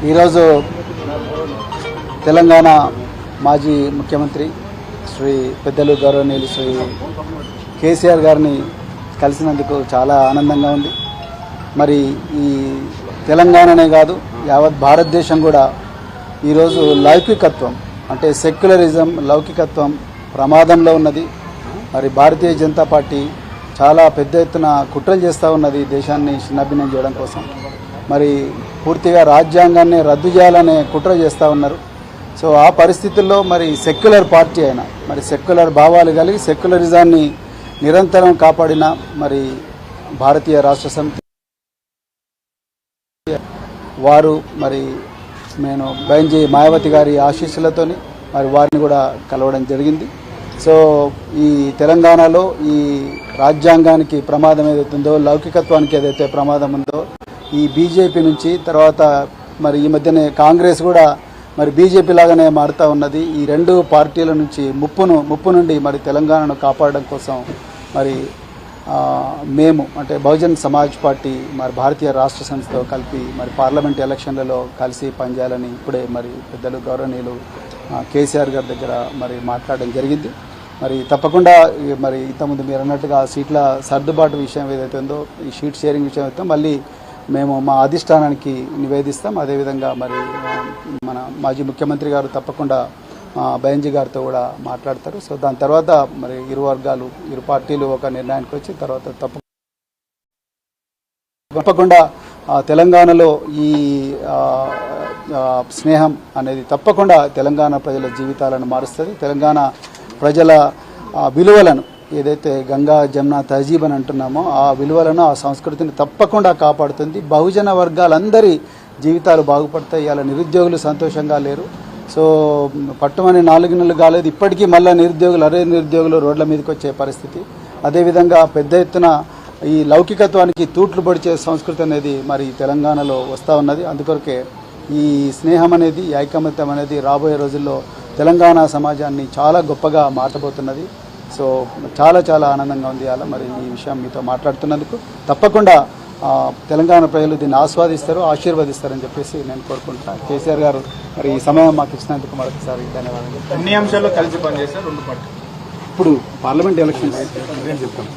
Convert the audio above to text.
ఈరోజు తెలంగాణ మాజీ ముఖ్యమంత్రి శ్రీ పెద్దలు గౌరవనీయులు శ్రీ కేసీఆర్ గారిని కలిసినందుకు చాలా ఆనందంగా ఉంది. మరి ఈ తెలంగాణనే కాదు యావత్ భారతదేశం కూడా ఈరోజు లౌకికత్వం అంటే సెక్యులరిజం లౌకికత్వం ప్రమాదంలో ఉన్నది. మరి భారతీయ జనతా పార్టీ చాలా పెద్ద ఎత్తున కుట్రలు చేస్తూ ఉన్నది దేశాన్ని చిన్నభిన్నం చేయడం కోసం. మరి పూర్తిగా రాజ్యాంగాన్ని రద్దు చేయాలనే కుట్ర చేస్తూ ఉన్నారు. సో ఆ పరిస్థితుల్లో మరి సెక్యులర్ పార్టీ అయినా మరి సెక్యులర్ భావాలు కలిగి సెక్యులరిజాన్ని నిరంతరం కాపాడిన మరి భారతీయ రాష్ట్ర సమితి వారు మరి నేను బైంజీ మాయావతి గారి ఆశీస్సులతోని మరి వారిని కూడా కలవడం జరిగింది. సో ఈ తెలంగాణలో ఈ రాజ్యాంగానికి ప్రమాదం ఏదైతుందో లౌకికత్వానికి ఏదైతే ప్రమాదం ఉందో ఈ బీజేపీ నుంచి తర్వాత మరి ఈ మధ్యనే కాంగ్రెస్ కూడా మరి బీజేపీ లాగానే మారుతూ ఉన్నది. ఈ రెండు పార్టీల నుంచి ముప్పు నుండి మరి తెలంగాణను కాపాడడం కోసం మరి మేము అంటే బహుజన్ సమాజ్ పార్టీ మరి భారతీయ రాష్ట్ర సమితితో కలిపి మరి పార్లమెంట్ ఎలక్షన్లలో కలిసి పనిచేయాలని ఇప్పుడే మరి పెద్దలు గౌరవనీయులు కేసీఆర్ గారి దగ్గర మరి మాట్లాడడం జరిగింది. మరి తప్పకుండా మరి ఇంతకుముందు మీరు అన్నట్టుగా సీట్ల సర్దుబాటు విషయం ఏదైతే ఉందో ఈ షీట్ షేరింగ్ విషయం అయితే మళ్ళీ మేము మా అధిష్టానానికి నివేదిస్తాం. అదేవిధంగా మరి మన మాజీ ముఖ్యమంత్రి గారు తప్పకుండా బైంజీ గారితో కూడా మాట్లాడతారు. సో దాని తర్వాత మరి ఇరు వర్గాలు ఇరు పార్టీలు ఒక నిర్ణయానికి వచ్చి తర్వాత తప్పకుండా తెలంగాణలో ఈ స్నేహం అనేది తప్పకుండా తెలంగాణ ప్రజల జీవితాలను మారుస్తుంది. తెలంగాణ ప్రజల విలువలను ఏదైతే గంగా జమున తహజీబ్ అని అంటున్నామో ఆ విలువలను ఆ సంస్కృతిని తప్పకుండా కాపాడుతుంది. బహుజన వర్గాలందరి జీవితాలు బాగుపడతాయి. ఇలా నిరుద్యోగులు సంతోషంగా లేరు. సో పట్టుమని 4 నెలలు కాలేదు ఇప్పటికీ మళ్ళీ నిరుద్యోగులు రోడ్ల మీదకి వచ్చే పరిస్థితి. అదేవిధంగా పెద్ద ఎత్తున ఈ లౌకికత్వానికి తూట్లు పొడిచే సంస్కృతి అనేది మరి తెలంగాణలో వస్తూ ఉన్నది. అందుకొరకే ఈ స్నేహం అనేది ఈ ఐకమత్యం అనేది రాబోయే రోజుల్లో తెలంగాణ సమాజాన్ని చాలా గొప్పగా మార్చబోతున్నది. సో చాలా చాలా ఆనందంగా ఉంది అలా మరి ఈ విషయం మీతో మాట్లాడుతున్నందుకు. తప్పకుండా తెలంగాణ ప్రజలు దీన్ని ఆస్వాదిస్తారు ఆశీర్వదిస్తారని చెప్పేసి నేను కోరుకుంటున్నాను. కేసీఆర్ గారు మరి ఈ సమయం మాకు ఇచ్చినందుకు మరొకసారి ధన్యవాదాలు. అన్ని అంశాల్లో కలిసి పనిచేస్తారు రెండు పార్టీలు. ఇప్పుడు పార్లమెంట్ ఎలక్షన్స్ చెప్తాం.